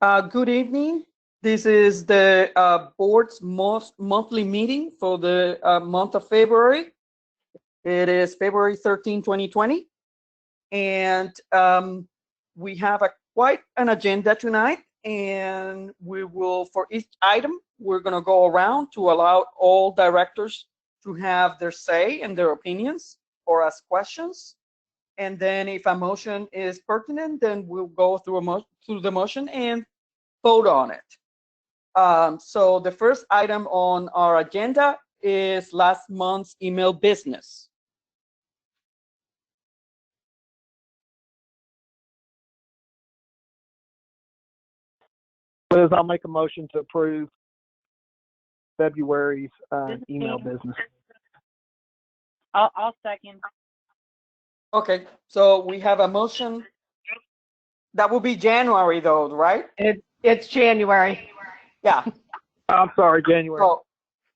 Good evening. This is the board's monthly meeting for the month of February. It is February 13, 2020. And we have quite an agenda tonight. And we will, for each item, we're going to go around to allow all directors to have their say and their opinions or ask questions. And then if a motion is pertinent, then we'll go through the motion and vote on it. So the first item on our agenda is last month's email business. Liz, I'll make a motion to approve February's email business. I'll second. Okay, so we have a motion. That will be January though, right? It's January. Yeah. I'm sorry, January. So,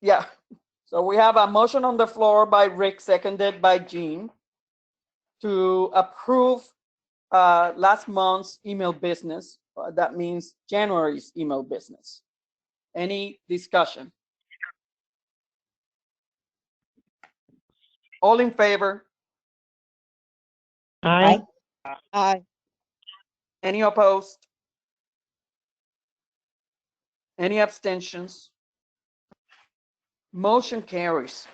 yeah. So we have a motion on the floor by Rick, seconded by Jean, to approve last month's email business. That means January's email business. Any discussion? All in favor? Aye. Aye. Any opposed? Any abstentions? Motion carries.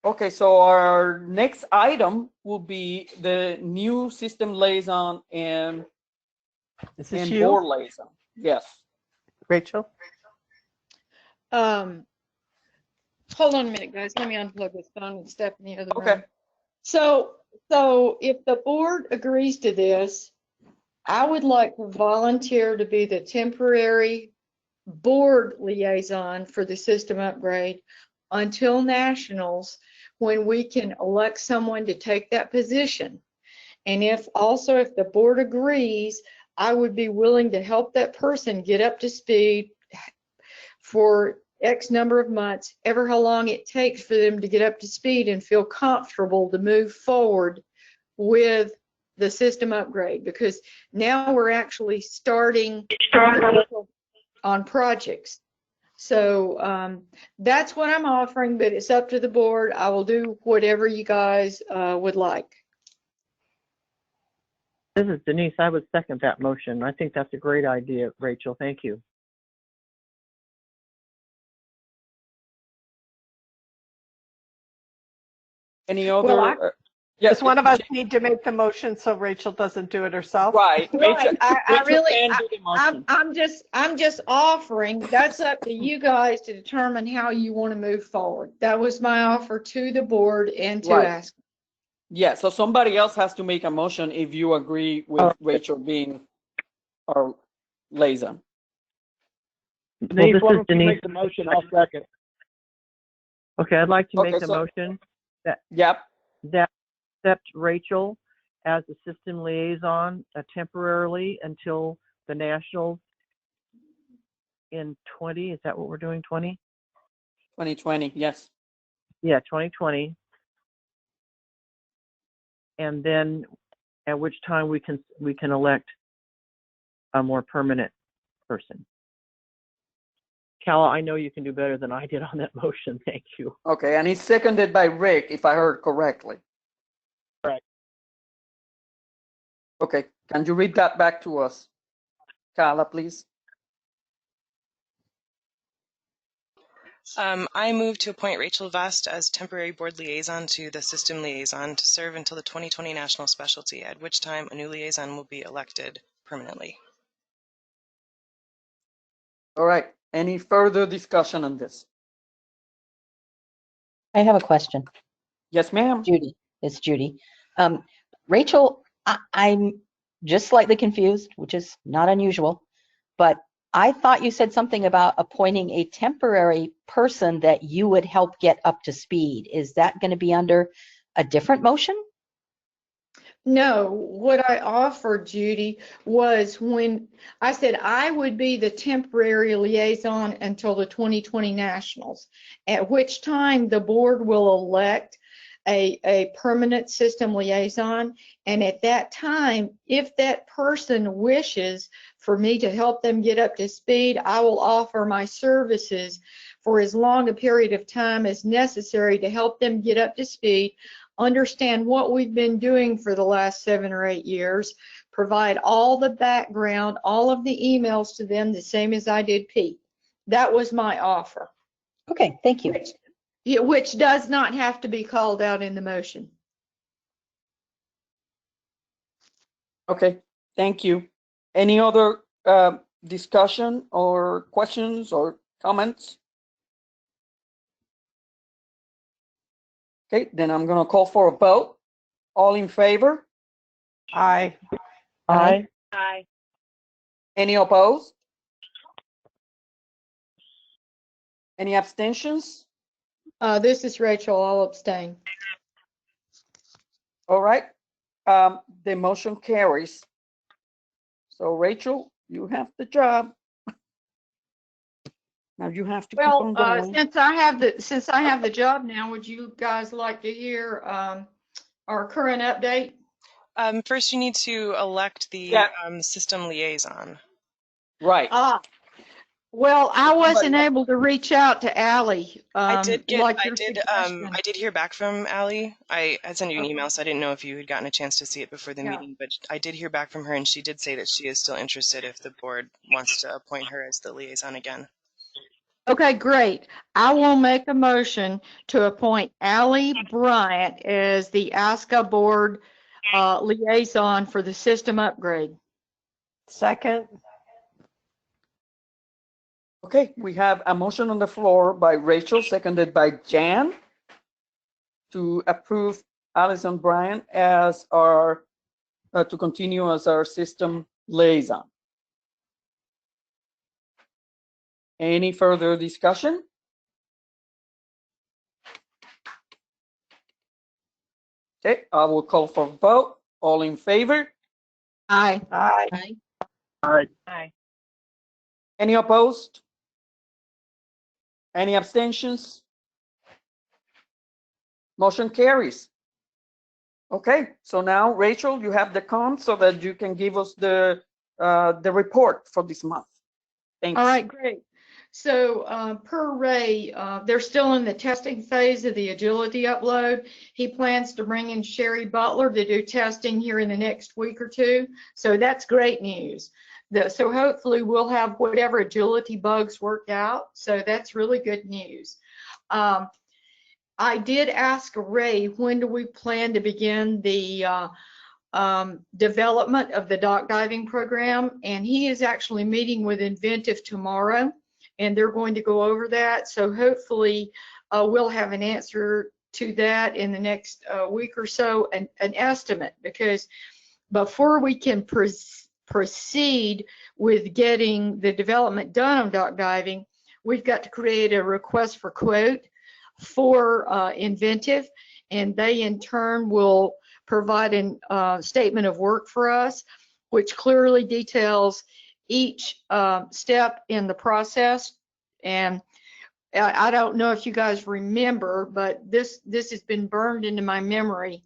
Okay, so our next item will be the new system liaison and board liaison. Yes. Rachel? Hold on a minute, guys. Let me unplug this phone and step in the other room. Okay. So if the board agrees to this, I would like to volunteer to be the temporary board liaison for the system upgrade until nationals, when we can elect someone to take that position. And if the board agrees, I would be willing to help that person get up to speed for X number of months, ever how long it takes for them to get up to speed and feel comfortable to move forward with the system upgrade, because now we're actually starting on projects. So that's what I'm offering, but it's up to the board. I will do whatever you guys would like. This is Denise. I would second that motion. I think that's a great idea, Rachel. Thank you. Any other? Well, yes. Does one of us need to make the motion so Rachel doesn't do it herself? Right. Rachel, I'm just offering. That's up to you guys to determine how you want to move forward. That was my offer to the board and to ASCA. Yeah, so somebody else has to make a motion if you agree with Rachel being our liaison. Denise, why don't you make the motion? I'll second. Okay, I'd like to make the motion that accept Rachel as the system liaison temporarily until the nationals in 20. Is that what we're doing? 2020, yes. Yeah, 2020. And then at which time we can elect a more permanent person. Cal, I know you can do better than I did on that motion. Thank you. Okay, and it's seconded by Rick, if I heard correctly. Right. Okay, can you read that back to us, Carla, please? I move to appoint Rachel Vest as temporary board liaison to the system liaison to serve until the 2020 national specialty, at which time a new liaison will be elected permanently. All right, any further discussion on this? I have a question. Yes, ma'am. Judy, it's Judy. Rachel, I'm just slightly confused, which is not unusual, but I thought you said something about appointing a temporary person that you would help get up to speed. Is that going to be under a different motion? No, what I offered, Judy, was when I said I would be the temporary liaison until the 2020 nationals, at which time the board will elect a permanent system liaison. And at that time, if that person wishes for me to help them get up to speed, I will offer my services for as long a period of time as necessary to help them get up to speed, understand what we've been doing for the last 7 or 8 years, provide all the background, all of the emails to them, the same as I did Pete. That was my offer. Okay, thank you. Which does not have to be called out in the motion. Okay, thank you. Any other discussion or questions or comments? Okay, then I'm gonna call for a vote. All in favor? Aye. Aye. Aye. Any opposed? Any abstentions? This is Rachel, I'll abstain. All right, the motion carries. So Rachel, you have the job. Now you have to keep on going. Since I have the job now, would you guys like to hear our current update? First, you need to elect the system liaison. Right. Well, I wasn't able to reach out to Allie. I did hear back from Allie. I had sent you an email, so I didn't know if you had gotten a chance to see it before the meeting, but I did hear back from her, and she did say that she is still interested if the board wants to appoint her as the liaison again. Okay, great. I will make a motion to appoint Allie Bryant as the ASCA board liaison for the system upgrade. Second. Okay, we have a motion on the floor by Rachel, seconded by Jan, to approve Allison Bryant as our, to continue as our system liaison. Any further discussion? Okay, I will call for a vote. All in favor? Aye. Aye. Aye. Aye. Aye. Any opposed? Any abstentions? Motion carries. Okay, so now Rachel, you have the count so that you can give us the report for this month. Thanks. All right, great. So per Ray, they're still in the testing phase of the agility upload. He plans to bring in Sherry Butler to do testing here in the next week or two. So that's great news. So hopefully we'll have whatever agility bugs worked out. So that's really good news. I did ask Ray, when do we plan to begin the development of the dock diving program? And he is actually meeting with Inventive tomorrow, and they're going to go over that. So hopefully we'll have an answer to that in the next week or so, an estimate, because before we can proceed with getting the development done on dock diving, we've got to create a request for quote for Inventive, and they in turn will provide a statement of work for us, which clearly details each step in the process. And I don't know if you guys remember, but this has been burned into my memory.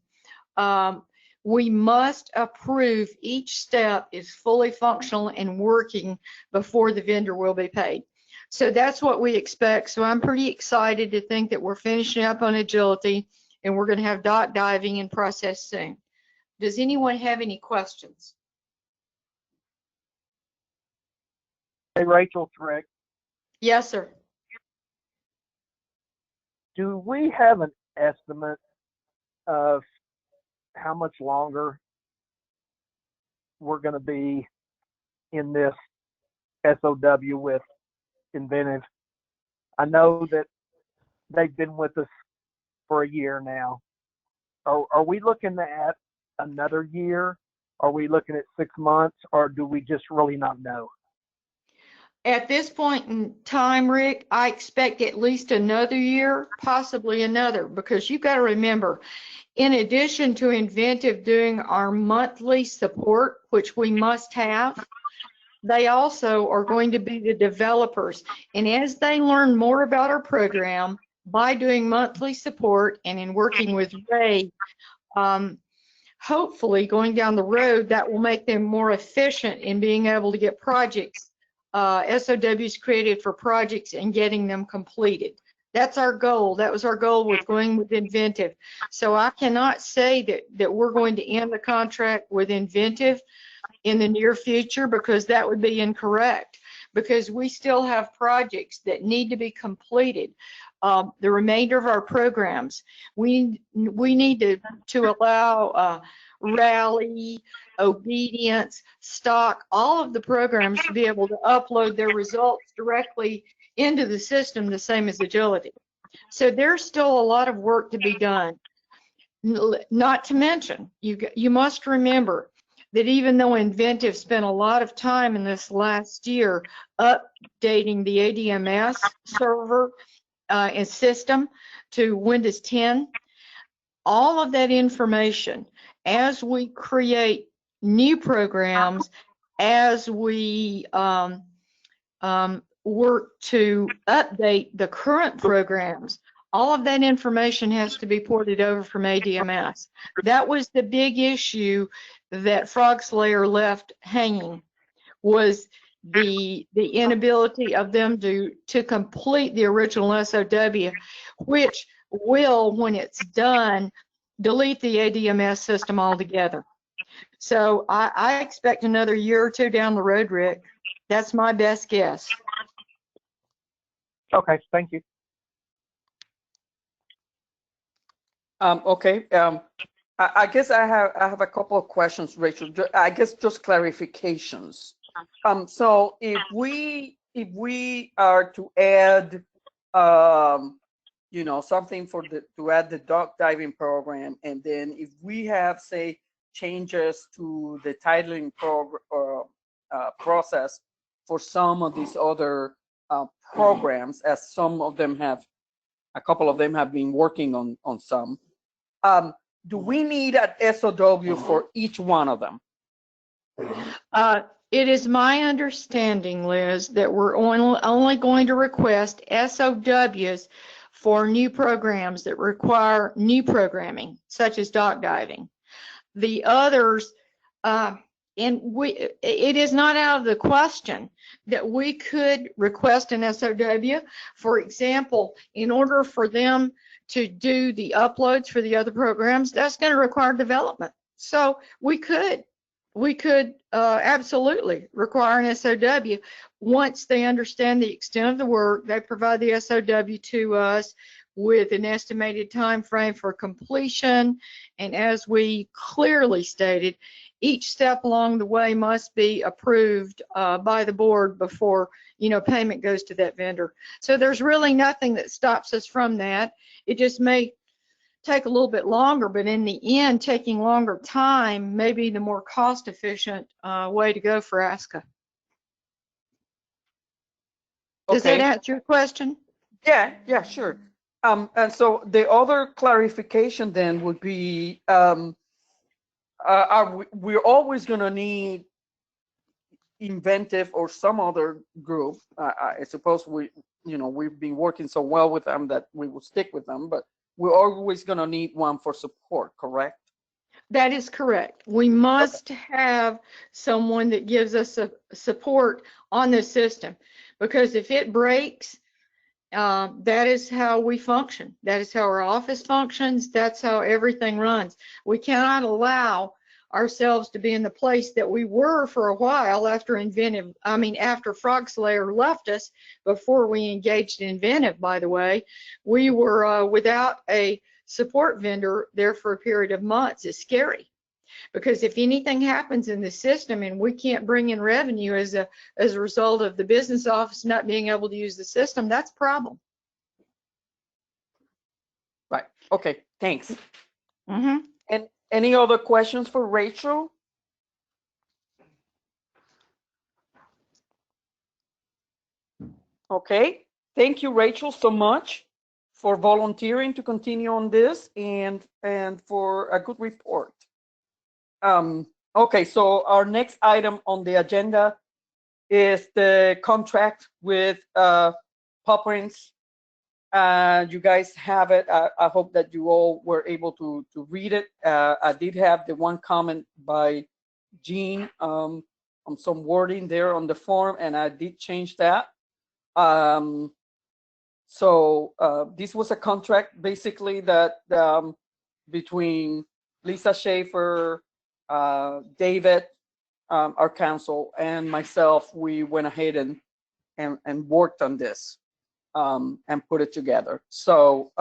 We must approve each step is fully functional and working before the vendor will be paid. So that's what we expect. So I'm pretty excited to think that we're finishing up on agility and we're going to have dock diving in process soon. Does anyone have any questions? Hey, Rachel, it's Rick. Yes, sir. Do we have an estimate of how much longer we're going to be in this SOW with Inventive? I know that they've been with us for a year now. Are we looking at another year? Are we looking at 6 months, or do we just really not know? At this point in time, Rick, I expect at least another year, possibly another, because you've got to remember, in addition to Inventive doing our monthly support, which we must have, they also are going to be the developers. And as they learn more about our program, by doing monthly support and in working with Ray, hopefully going down the road, that will make them more efficient in being able to get projects, SOWs created for projects and getting them completed. That's our goal. That was our goal with going with Inventive. So I cannot say that we're going to end the contract with Inventive in the near future, because that would be incorrect, because we still have projects that need to be completed. The remainder of our programs, we need to allow Rally, Obedience, Stock, all of the programs to be able to upload their results directly into the system, the same as Agility. So there's still a lot of work to be done. Not to mention, you must remember that even though Inventive spent a lot of time in this last year updating the ADMS server and system to Windows 10, all of that information, as we create new programs, as we work to update the current programs, all of that information has to be ported over from ADMS. That was the big issue that FrogSlayer left hanging, was the inability of them to complete the original SOW, which will, when it's done, delete the ADMS system altogether. So I expect another year or two down the road, Rick. That's my best guess. Okay, thank you. Okay. I guess I have a couple of questions, Rachel. I guess just clarifications. So if we are to add, you know, something to add the duck diving program, and then if we have, say, changes to the titling process for some of these other programs, as some of them have, a couple of them have been working on some. Do we need an SOW for each one of them? It is my understanding, Liz, that we're only going to request SOWs for new programs that require new programming, such as dock diving. The others, it is not out of the question that we could request an SOW. For example, in order for them to do the uploads for the other programs, that's going to require development. So we could absolutely require an SOW. Once they understand the extent of the work, they provide the SOW to us with an estimated time frame for completion. And as we clearly stated, each step along the way must be approved by the board before, you know, payment goes to that vendor. So there's really nothing that stops us from that. It just may take a little bit longer, but in the end, taking longer time may be the more cost-efficient way to go for ASCA. Does that answer your question? Yeah, sure. And so the other clarification then would be, we're always going to need Inventive or some other group. I suppose we've been working so well with them that we will stick with them, but we're always going to need one for support, correct? That is correct. We must have someone that gives us support on the system, because if it breaks, that is how we function. That is how our office functions. That's how everything runs. We cannot allow ourselves to be in the place that we were for a while after FrogSlayer left us, before we engaged Inventive, by the way. We were without a support vendor there for a period of months. It's scary, because if anything happens in the system and we can't bring in revenue as a result of the business office not being able to use the system, that's a problem. Right. Okay. Thanks. Mm-hmm. And any other questions for Rachel? Okay. Thank you, Rachel, so much for volunteering to continue on this and for a good report. Okay, so our next item on the agenda is the contract with Paw Prints You guys have it. I hope that you all were able to read it. I did have the one comment by Jean on some wording there on the form, and I did change that. This was a contract basically that between Lisa Schaefer, David, our counsel, and myself, we went ahead and worked on this and put it together. So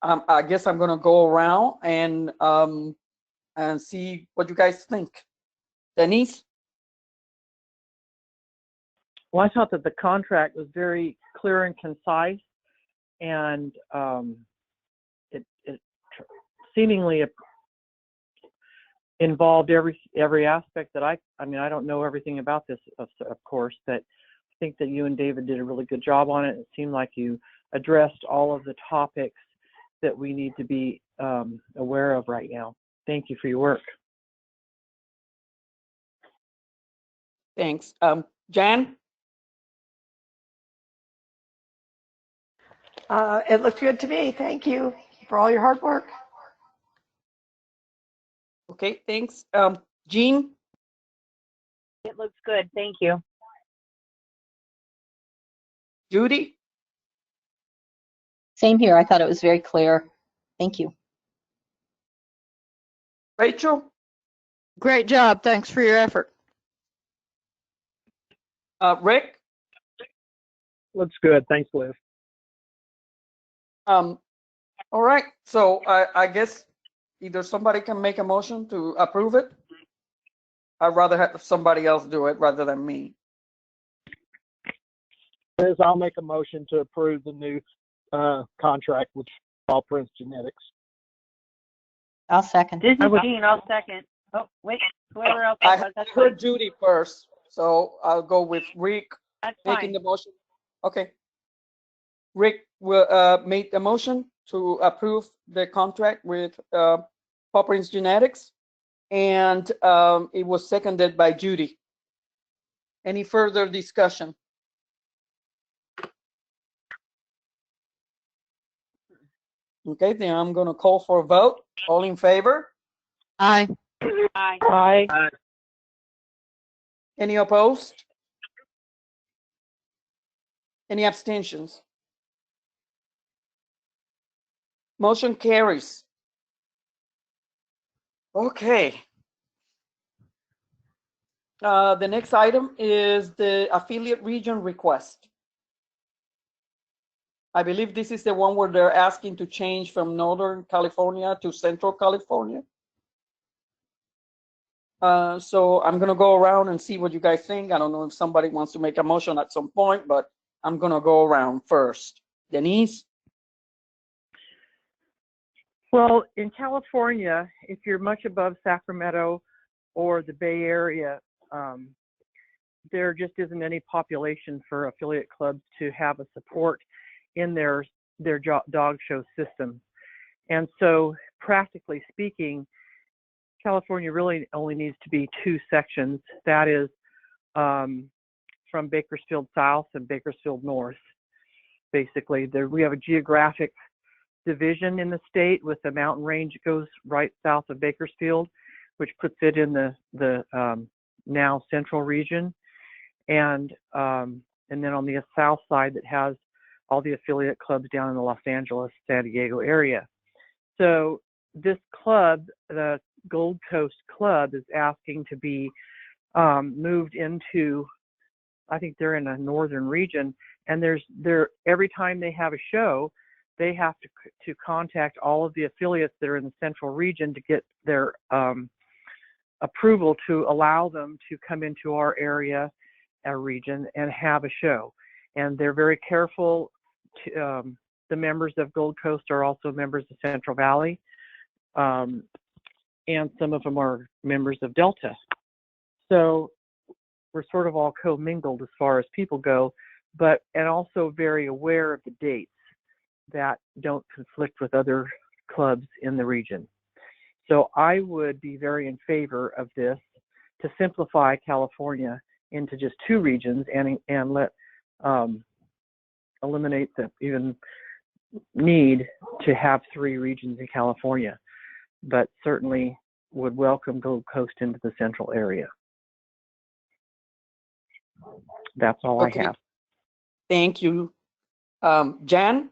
I guess I'm gonna go around and see what you guys think. Denise? Well, I thought that the contract was very clear and concise, and it seemingly involved every aspect that I mean, I don't know everything about this, of course, but I think that you and David did a really good job on it. It seemed like you addressed all of the topics that we need to be aware of right now. Thank you for your work. Thanks. Jan? It looked good to me. Thank you for all your hard work. Okay, thanks. Jean? It looks good. Thank you. Judy? Same here. I thought it was very clear. Thank you. Rachel? Great job. Thanks for your effort. Rick? Looks good. Thanks, Liz. All right, so I guess either somebody can make a motion to approve it. I'd rather have somebody else do it rather than me. Liz, I'll make a motion to approve the new contract with Parentage Genetics. I'll second. This is Jean. I'll second. Oh, wait. Whoever else. I heard Judy first, so I'll go with Rick That's making fine. the motion. Okay. Rick will made the motion to approve the contract with Parentage Genetics, and it was seconded by Judy. Any further discussion? Okay, then I'm going to call for a vote. All in favor? Aye. Aye. Aye. Any opposed? Any abstentions? Motion carries. Okay. The next item is the affiliate region request. I believe this is the one where they're asking to change from Northern California to Central California. So I'm gonna go around and see what you guys think. I don't know if somebody wants to make a motion at some point, but I'm gonna go around first. Denise? Well, in California, if you're much above Sacramento or the Bay Area, there just isn't any population for affiliate clubs to have a support in their dog show system. And so practically speaking, California really only needs to be two sections. That is from Bakersfield South and Bakersfield North. Basically, we have a geographic division in the state with the mountain range that goes right south of Bakersfield, which puts it in the now central region, and then on the south side that has all the affiliate clubs down in the Los Angeles, San Diego area. So this club, the Gold Coast Club, is asking to be moved into, I think they're in a northern region, and every time they have a show, they have to contact all of the affiliates that are in the central region to get their approval to allow them to come into our area, our region, and have a show. And they're very careful. The members of Gold Coast are also members of Central Valley, and some of them are members of Delta. So we're sort of all commingled as far as people go, and also very aware of the dates that don't conflict with other clubs in the region. So I would be very in favor of this to simplify California into just two regions and let eliminate the even need to have 3 regions in California, but certainly would welcome Gold Coast into the central area. That's all I have. Thank you. Jan?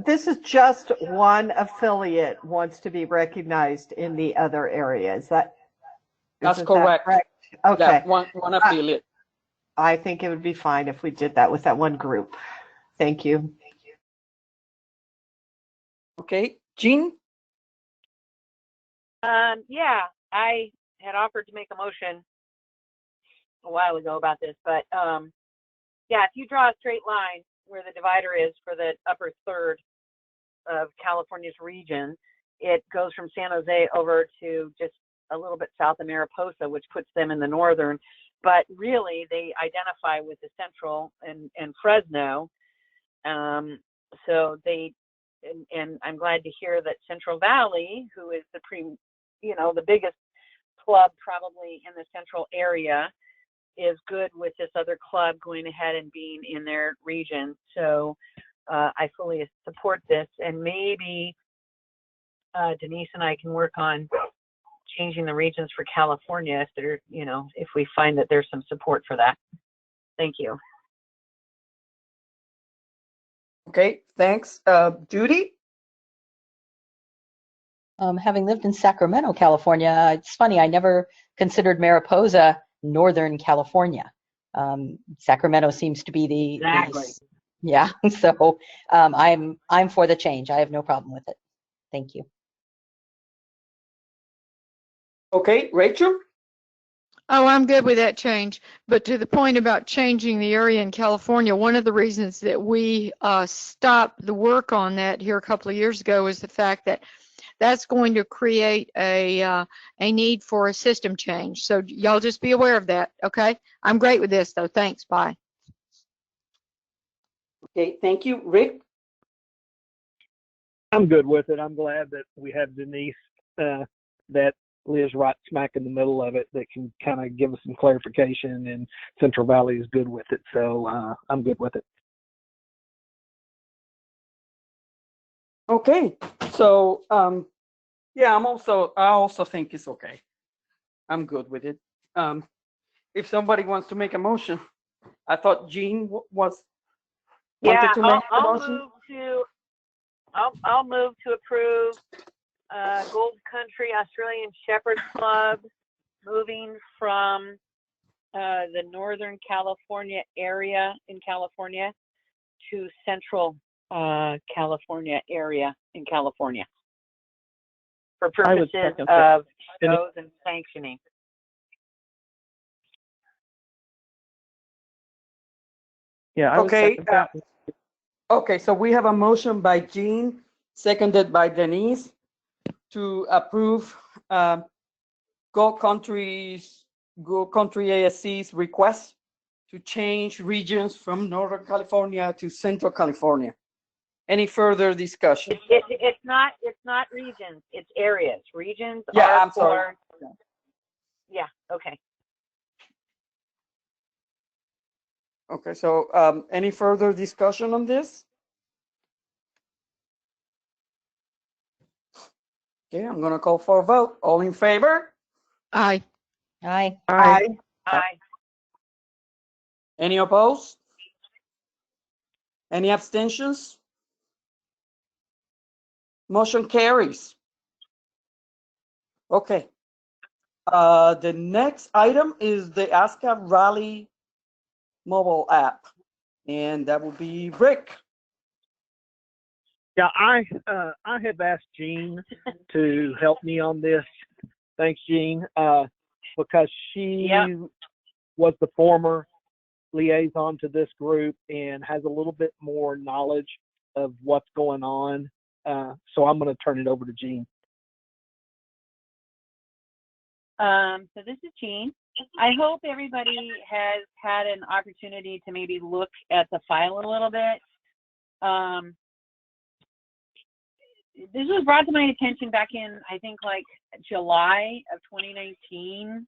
This is just one affiliate wants to be recognized in the other areas. That's correct. Okay. Yeah, one affiliate. I think it would be fine if we did that with that one group. Thank you. Okay, Jean? Yeah, I had offered to make a motion a while ago about this, but yeah, if you draw a straight line where the divider is for the upper third of California's region, it goes from San Jose over to just a little bit south of Mariposa, which puts them in the northern, but really they identify with the central and Fresno. So they, and I'm glad to hear that Central Valley, who is the the biggest club probably in the central area, is good with this other club going ahead and being in their region. So I fully support this, and maybe Denise and I can work on changing the regions for California if there, if we find that there's some support for that. Thank you. Okay, thanks. Judy? Having lived in Sacramento, California, it's funny, I never considered Mariposa Northern California. Sacramento seems to be the Exactly. Yeah, so I'm for the change. I have no problem with it. Thank you. Okay, Rachel? Oh, I'm good with that change. But to the point about changing the area in California, one of the reasons that we stopped the work on that here a couple of years ago is the fact that that's going to create a need for a system change. So y'all just be aware of that, okay? I'm great with this, though. Thanks. Bye. Okay, thank you. Rick? I'm good with it. I'm glad that we have Denise that lives right smack in the middle of it that can kind of give us some clarification, and Central Valley is good with it. So I'm good with it. Okay, so yeah, I also think it's okay. I'm good with it. If somebody wants to make a motion, I thought Jean wanted to make a motion. I'll move to approve Gold Country Australian Shepherd Club moving from the Northern California area in California to Central California area in California for purposes of shows and sanctioning. Yeah. Okay. Okay, so we have a motion by Jean, seconded by Denise, to approve Gold Country ASC's request to change regions from Northern California to Central California. Any further discussion? It's not regions, it's areas. Regions Yeah, are I'm sorry. Yeah, okay. Okay, so any further discussion on this? Okay, I'm gonna call for a vote. All in favor? Aye. Aye. Aye. Aye. Any opposed? Any abstentions? Motion carries. Okay. The next item is the ASCA Rally mobile app, and that will be Rick. Yeah, I have asked Jean to help me on this. Thanks, Jean, because she was the former liaison to this group and has a little bit more knowledge of what's going on. So I'm going to turn it over to Jean. So this is Jean. I hope everybody has had an opportunity to maybe look at the file a little bit. This was brought to my attention back in, I think, like July of 2019,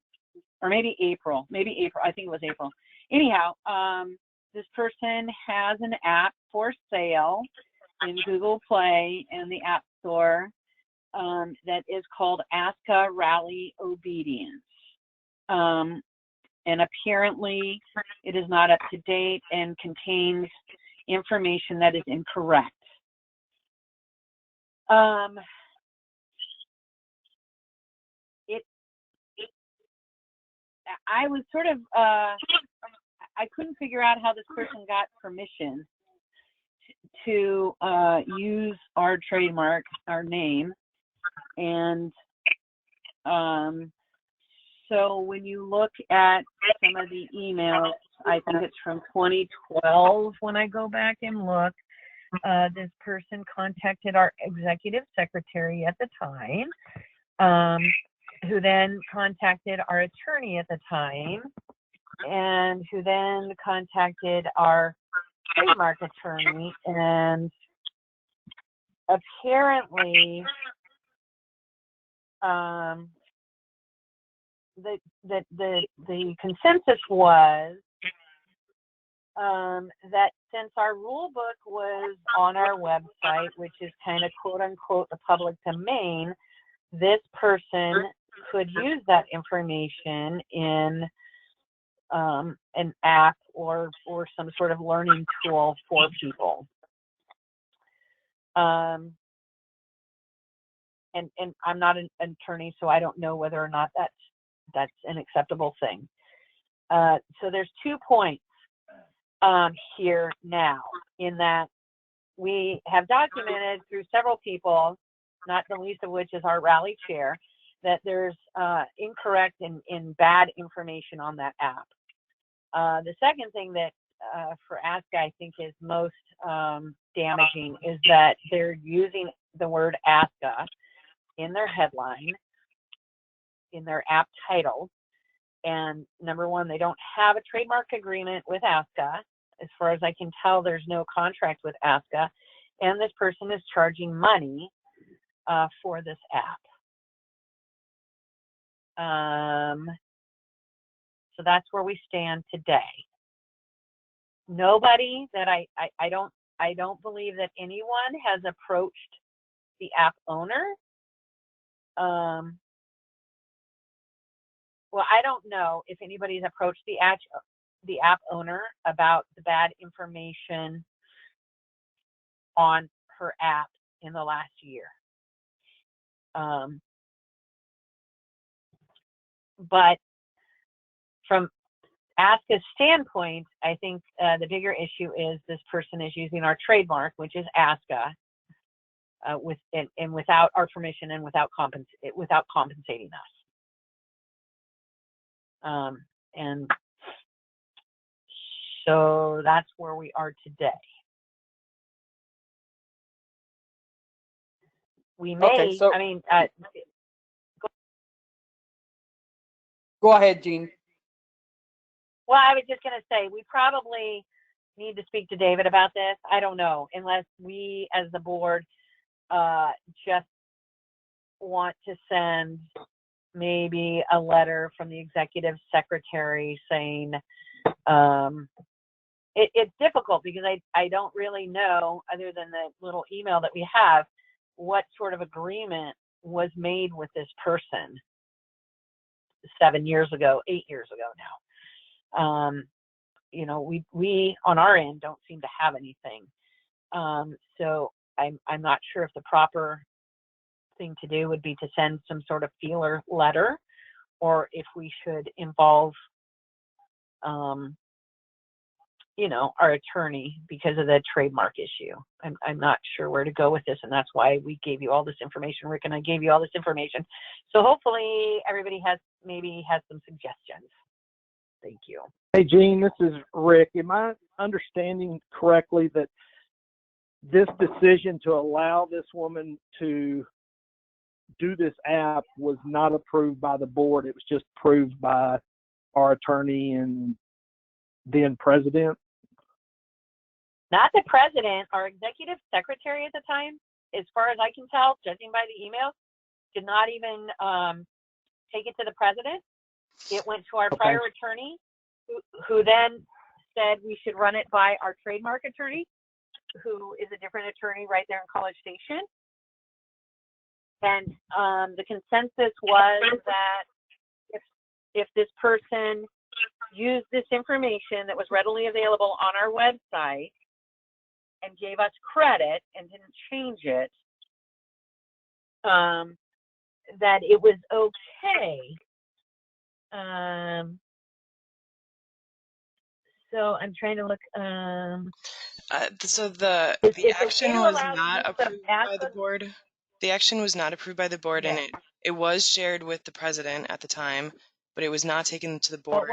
or maybe April. I think it was April. Anyhow, this person has an app for sale in Google Play and the App Store that is called ASCA Rally Obedience. And apparently it is not up to date and contains information that is incorrect. I was sort of, I couldn't figure out how this person got permission to use our trademark, our name. And so when you look at some of the emails, I think it's from 2012 when I go back and look, this person contacted our executive secretary at the time, who then contacted our attorney at the time, and who then contacted our trademark attorney, and apparently the consensus was that since our rule book was on our website, which is kind of quote unquote the public domain, this person could use that information in an app or some sort of learning tool for people. And I'm not an attorney, so I don't know whether or not that's an acceptable thing. So there's 2 points here now, in that we have documented through several people, not the least of which is our rally chair, that there's incorrect and bad information on that app. The second thing that for ASCA I think is most damaging is that they're using the word ASCA in their headline, in their app title. And number one, they don't have a trademark agreement with ASCA. As far as I can tell, there's no contract with ASCA. And this person is charging money for this app. So that's where we stand today. Nobody that I don't believe that anyone has approached the app owner. Well, I don't know if anybody's approached the app owner about the bad information on her app in the last year. But from ASCA's standpoint, I think the bigger issue is this person is using our trademark, which is ASCA, without our permission and without compensating us. And so that's where we are today. We may, okay, so, I mean, go ahead, Jean. Well, I was just going to say, we probably need to speak to David about this. I don't know, unless we as the board just want to send maybe a letter from the executive secretary saying, it's difficult because I don't really know, other than the little email that we have, what sort of agreement was made with this person 7 years ago, 8 years ago now. You know, we on our end don't seem to have anything. So I'm not sure if the proper thing to do would be to send some sort of feeler letter, or if we should involve, you know, our attorney because of the trademark issue. I'm not sure where to go with this, and that's why we gave you all this information. Rick and I gave you all this information. So hopefully everybody maybe has some suggestions. Thank you. Hey, Jean, this is Rick. Am I understanding correctly that this decision to allow this woman to do this app was not approved by the board? It was just approved by our attorney and then president? Not the president. Our executive secretary at the time, as far as I can tell, judging by the emails, did not even take it to the president. It went to our prior attorney, who then said we should run it by our trademark attorney. who is a different attorney right there in College Station. And the consensus was that if this person used this information that was readily available on our website and gave us credit and didn't change it, that it was okay. So I'm trying to look. So the action was not approved by the board. The action was not approved by the board, and it was shared with the president at the time, but it was not taken to the board.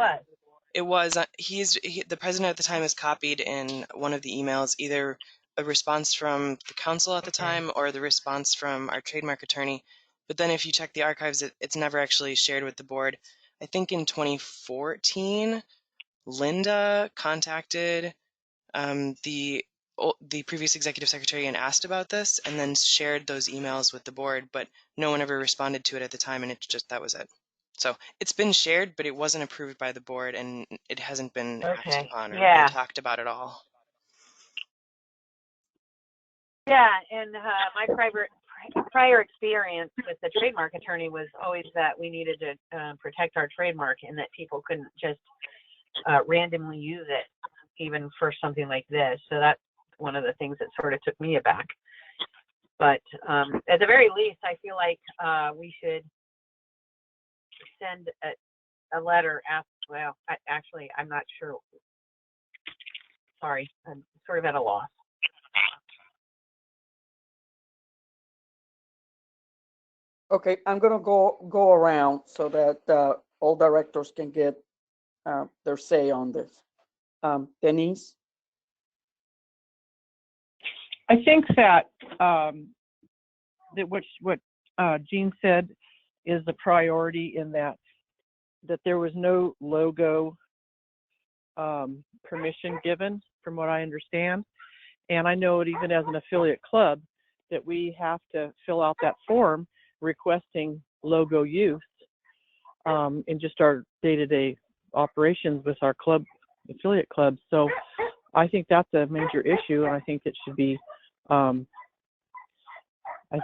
It was. The president at the time is copied in one of the emails, either a response from the council at the time or the response from our trademark attorney. But then if you check the archives, it's never actually shared with the board. I think in 2014, Linda contacted the previous executive secretary and asked about this, and then shared those emails with the board, but no one ever responded to it at the time, and that was it. So it's been shared, but it wasn't approved by the board, and it hasn't been acted upon or talked about at all. Yeah, and my prior experience with the trademark attorney was always that we needed to protect our trademark, and that people couldn't just randomly use it, even for something like this. So that's one of the things that sort of took me aback. But at the very least, I feel like we should send a letter. Actually, I'm not sure. Sorry, I'm sort of at a loss. Okay, I'm gonna go around so that all directors can get their say on this. Denise? I think that what Jean said is the priority, in that there was no logo permission given, from what I understand. And I know it even as an affiliate club that we have to fill out that form requesting logo use in just our day-to-day operations with our club, affiliate clubs. So I think that's a major issue, and I think it should be, I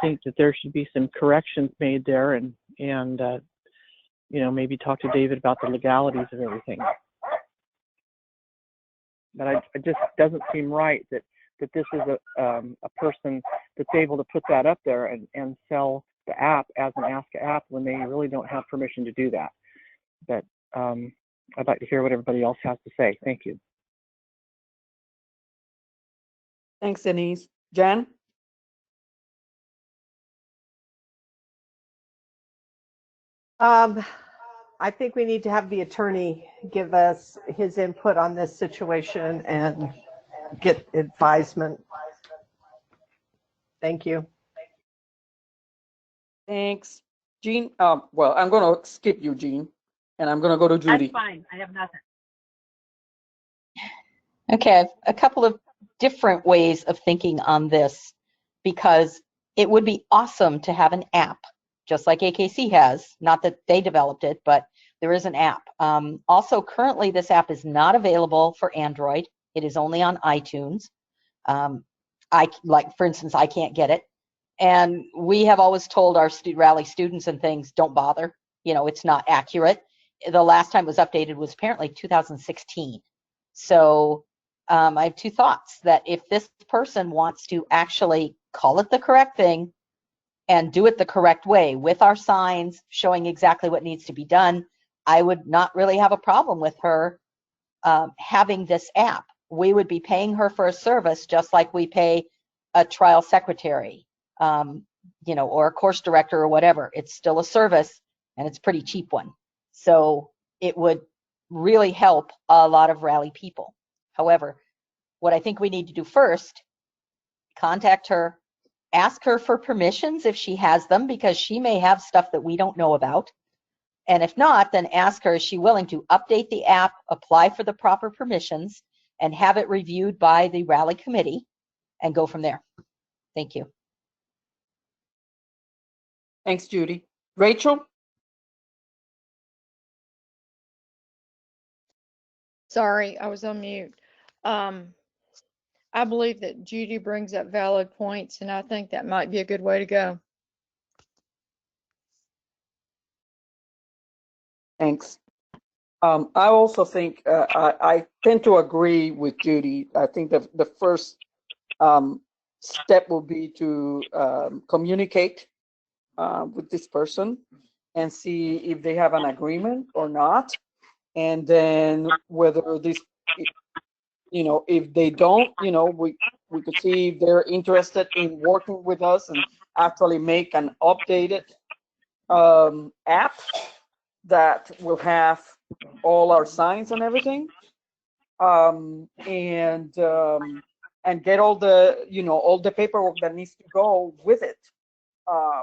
think that there should be some corrections made there, and you know, maybe talk to David about the legalities of everything. But it just doesn't seem right that this is a person that's able to put that up there and sell the app as an ASCA app when they really don't have permission to do that. But I'd like to hear what everybody else has to say. Thank you. Thanks, Denise. Jan? I think we need to have the attorney give us his input on this situation and get advisement. Thank you. Thanks. Jean? Well, I'm going to skip you, Jean, and I'm going to go to Judy. That's fine. I have nothing. Okay, a couple of different ways of thinking on this, because it would be awesome to have an app, just like AKC has. Not that they developed it, but there is an app. Also, currently, this app is not available for Android. It is only on iTunes. For instance, I can't get it. And we have always told our rally students and things, don't bother. You know, it's not accurate. The last time it was updated was apparently 2016. So I have two thoughts: that if this person wants to actually call it the correct thing and do it the correct way with our signs showing exactly what needs to be done, I would not really have a problem with her having this app. We would be paying her for a service just like we pay a trial secretary, you know, or a course director or whatever. It's still a service, and it's a pretty cheap one. So it would really help a lot of rally people. However, what I think we need to do first, contact her, ask her for permissions if she has them, because she may have stuff that we don't know about. And if not, then ask her, is she willing to update the app, apply for the proper permissions, and have it reviewed by the rally committee, and go from there. Thank you. Thanks, Judy. Rachel? Sorry, I was on mute. I believe that Judy brings up valid points, and I think that might be a good way to go. Thanks. I also think I tend to agree with Judy. I think that the first step will be to communicate with this person and see if they have an agreement or not. And then whether this, if they don't, we could see if they're interested in working with us and actually make an updated app that will have all our signs and everything, and get all the paperwork that needs to go with it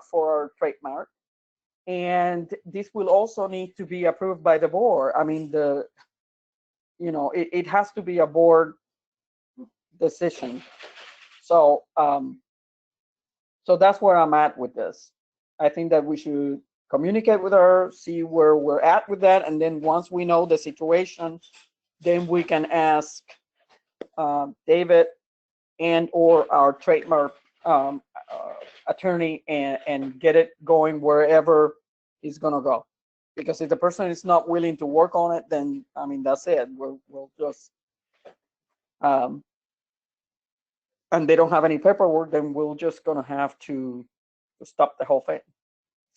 for our trademark. And this will also need to be approved by the board. I mean, it has to be a board decision. So so that's where I'm at with this. I think that we should communicate with her, see where we're at with that, and then once we know the situation, then we can ask David and or our trademark attorney and get it going wherever it's gonna go. Because if the person is not willing to work on it, then I mean that's it. We'll just and they don't have any paperwork, then we're just gonna have to stop the whole thing.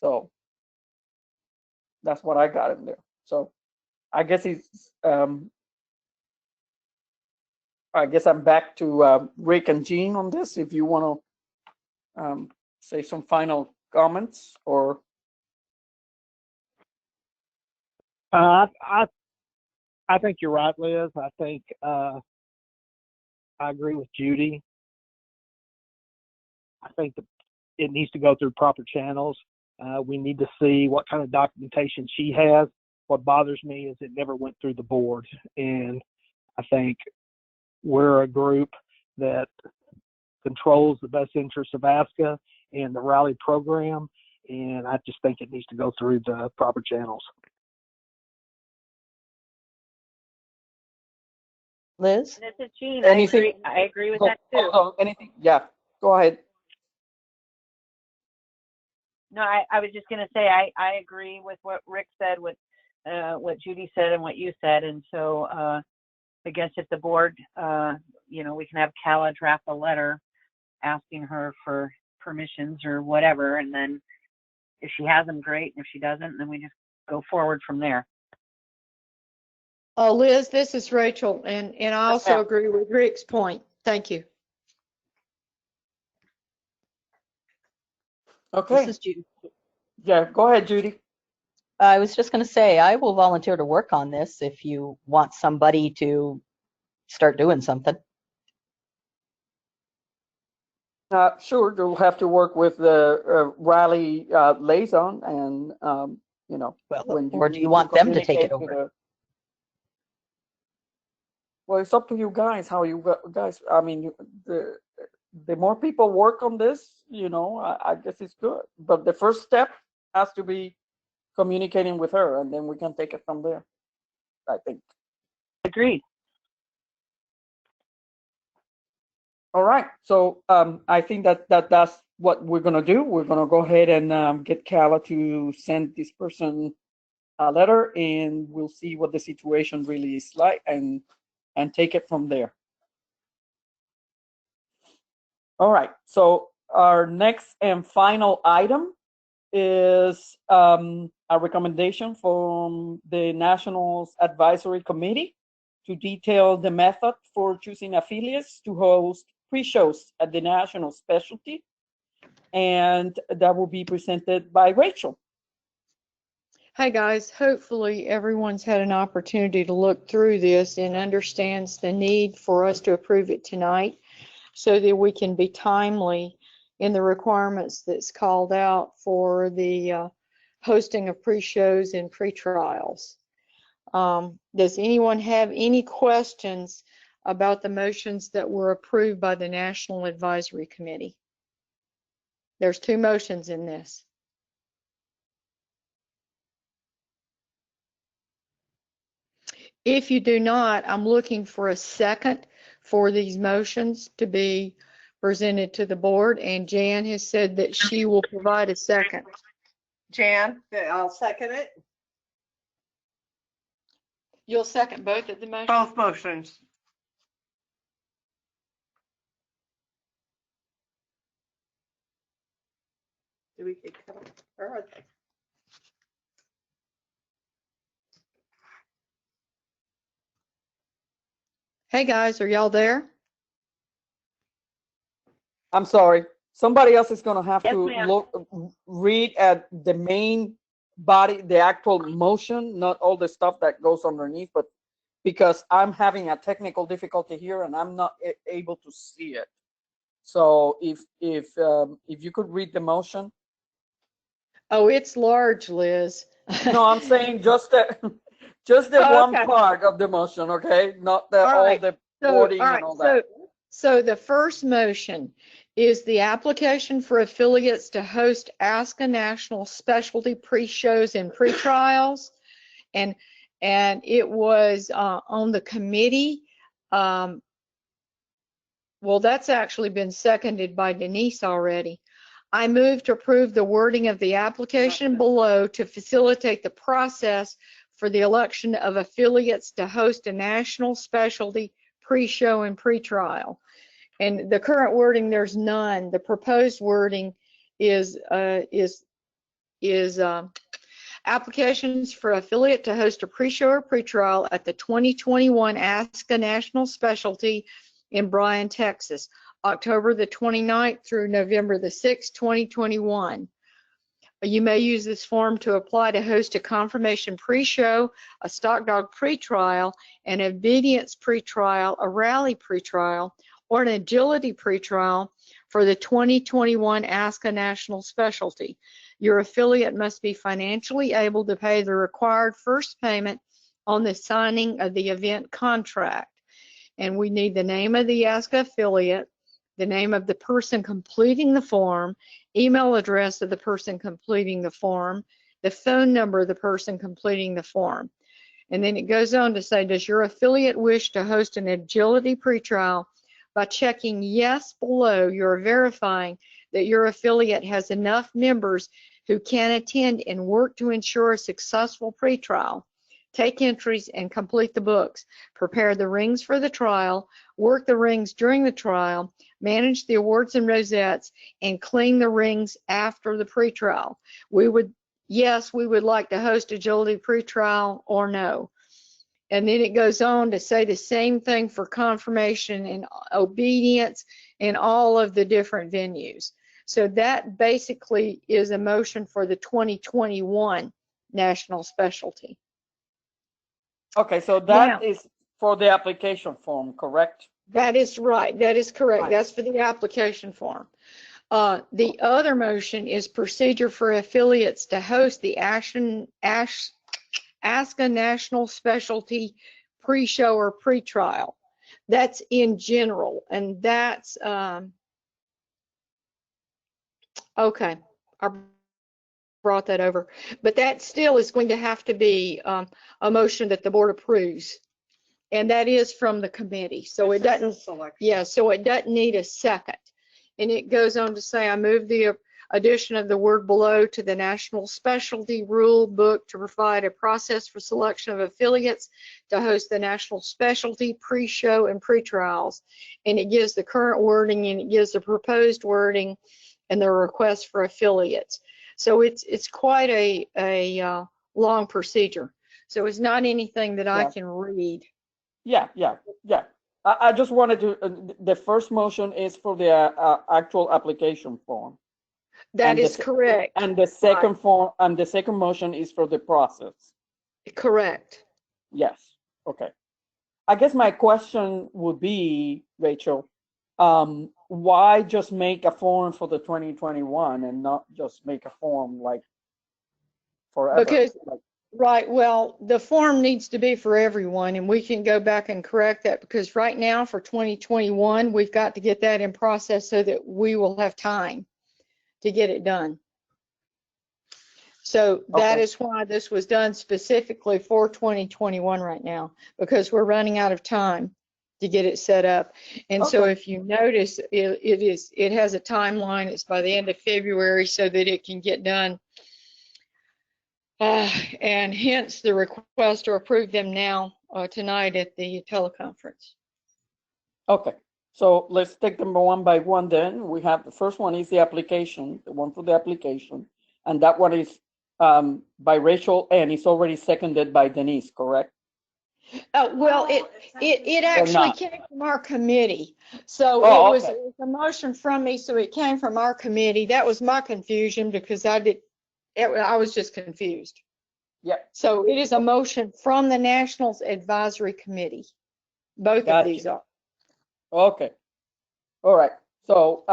So that's what I got in there. So I guess I guess I'm back to Rick and Jean on this. If you want to say some final comments or. I think you're right, Liz. I think I agree with Judy. I think that it needs to go through proper channels. We need to see what kind of documentation she has. What bothers me is it never went through the board. And I think we're a group that controls the best interests of ASCA and the Rally program. And I just think it needs to go through the proper channels. Liz? This is Jean. Anything? I agree with that too. Anything? Yeah, go ahead. No, I was just going to say I agree with what Rick said, with what Judy said, and what you said. And so I guess if the board, we can have Cala draft a letter asking her for permissions or whatever, and then if she has them, great. And if she doesn't, then we just go forward from there. Liz, this is Rachel, and I also agree with Rick's point. Thank you. Okay. This is Judy. Yeah, go ahead, Judy. I was just going to say, I will volunteer to work on this if you want somebody to start doing something. Sure, you'll have to work with the Rally Liaison, and well, or do you want them to take it over? Well, it's up to you guys. How you guys? I mean, the more people work on this, I guess it's good. But the first step has to be communicating with her, and then we can take it from there, I think. Agreed. All right. So I think that's what we're gonna do. We're gonna go ahead and get Cala to send this person a letter, and we'll see what the situation really is like, and take it from there. All right. So our next and final item is a recommendation from the Nationals Advisory Committee to detail the method for choosing affiliates to host pre-shows at the National Specialty, and that will be presented by Rachel. Hi guys, hopefully everyone's had an opportunity to look through this and understands the need for us to approve it tonight so that we can be timely in the requirements that's called out for the hosting of pre-shows and pre-trials. Does anyone have any questions about the motions that were approved by the National Advisory Committee? There's two motions in this. If you do not, I'm looking for a second for these motions to be presented to the board, and Jan has said that she will provide a second. Jan, I'll second it. You'll second both of the motions? Both motions. Do we get cut off? Where are they? Hey guys, are y'all there? I'm sorry. Somebody else is going to have Yes, to ma'am. read at the main body, the actual motion, not all the stuff that goes underneath, but because I'm having a technical difficulty here and I'm not able to see it. So if you could read the motion. Oh, it's large, Liz. No, I'm saying just the one part of the motion, okay? Not the all the wording and all that. So the first motion is the application for affiliates to host ASCA National Specialty pre-shows and pre-trials. And it was on the committee. Well, that's actually been seconded by Denise already. I move to approve the wording of the application below to facilitate the process for the election of affiliates to host a national specialty pre-show and pre-trial. And the current wording, there's none. The proposed wording is applications for affiliate to host a pre-show or pre-trial at the 2021 ASCA National Specialty in Bryan, Texas, October the 29th through November the 6th, 2021. You may use this form to apply to host a confirmation pre-show, a stock dog pre-trial, an obedience pre-trial, a rally pre-trial, or an agility pre-trial for the 2021 ASCA National Specialty. Your affiliate must be financially able to pay the required first payment on the signing of the event contract. And we need the name of the ASCA affiliate, the name of the person completing the form, email address of the person completing the form, the phone number of the person completing the form. And then it goes on to say, does your affiliate wish to host an agility pretrial? By checking yes below, you're verifying that your affiliate has enough members who can attend and work to ensure a successful pretrial. Take entries and complete the books. Prepare the rings for the trial, work the rings during the trial, manage the awards and rosettes, and clean the rings after the pretrial. Yes, we would like to host agility pretrial, or no. And then it goes on to say the same thing for confirmation and obedience in all of the different venues. So that basically is a motion for the 2021 National Specialty. Okay, so that is for the application form, correct? That is right. That is correct. Right. That's for the application form. The other motion is procedure for affiliates to host the ASCA National Specialty pre-show or pre-trial. That's in general, and that's okay. I brought that over, but that still is going to have to be a motion that the board approves, and that is from the committee. So it doesn't. Yeah, so it doesn't need a second. And it goes on to say, I move the addition of the word below to the National Specialty Rule Book to provide a process for selection of affiliates to host the National Specialty pre-show and pre-trials. And it gives the current wording, and it gives the proposed wording and the request for affiliates. So it's quite a long procedure. So it's not anything that I can read. Yeah. I just wanted to, the first motion is for the actual application form. That is correct. And the second form, and the second motion is for the process. Correct. Yes. Okay. I guess my question would be, Rachel, why just make a form for the 2021 and not just make a form like forever? Because, right, well, the form needs to be for everyone, and we can go back and correct that, because right now for 2021, we've got to get that in process so that we will have time to get it done. So that is why this was done specifically for 2021 right now, because we're running out of time. to get it set up. And so Okay. if you notice, it has a timeline. It's by the end of February so that it can get done. And hence the request to approve them now tonight at the teleconference. Okay. So let's take them one by one then. We have the first one is the application, the one for the application. And that one is by Rachel, and it's already seconded by Denise, correct? Well, it actually not? came from our committee. So Oh, it was okay. a motion from me, so it came from our committee. That was my confusion because I was just confused. Yep. So it is a motion from the Nationals Advisory Committee. Both Gotcha. of these are. Okay. All right. So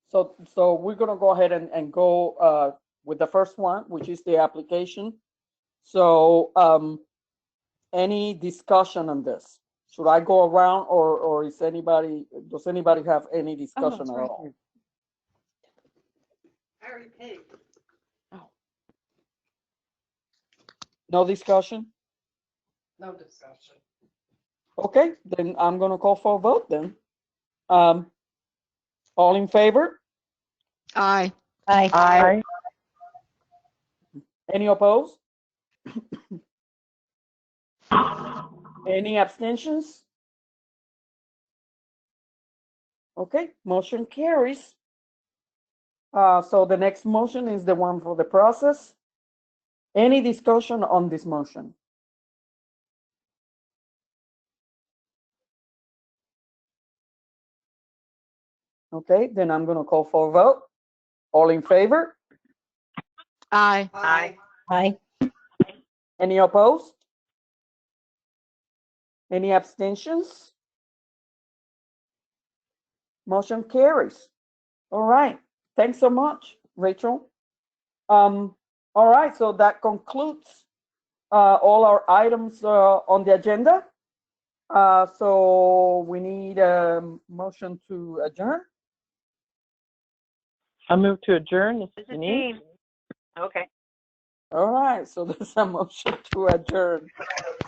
so we're gonna go ahead and go with the first one, which is the application. So any discussion on this? Should I go around, or does anybody have any discussion at all? I already paid. No discussion? No discussion. Okay, then I'm gonna call for a vote then. All in favor? Aye. Aye. Aye. Any opposed? Any abstentions? Okay, motion carries. So the next motion is the one for the process. Any discussion on this motion? Okay, then I'm gonna call for a vote. All in favor? Aye. Aye. Aye. Any opposed? Any abstentions? Motion carries. All right. Thanks so much, Rachel. All right, so that concludes all our items on the agenda. So we need a motion to adjourn. I move to adjourn. This This is is Denise. Jean. Okay. All right, so there's a motion to adjourn.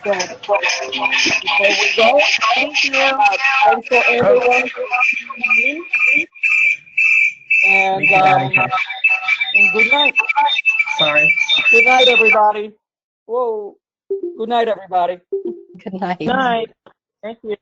So before we go, Thank you. thanks for everyone for tuning in. And good night. Sorry. Good night, everybody. Whoa. Good night, everybody. Good night. Night. Thank you.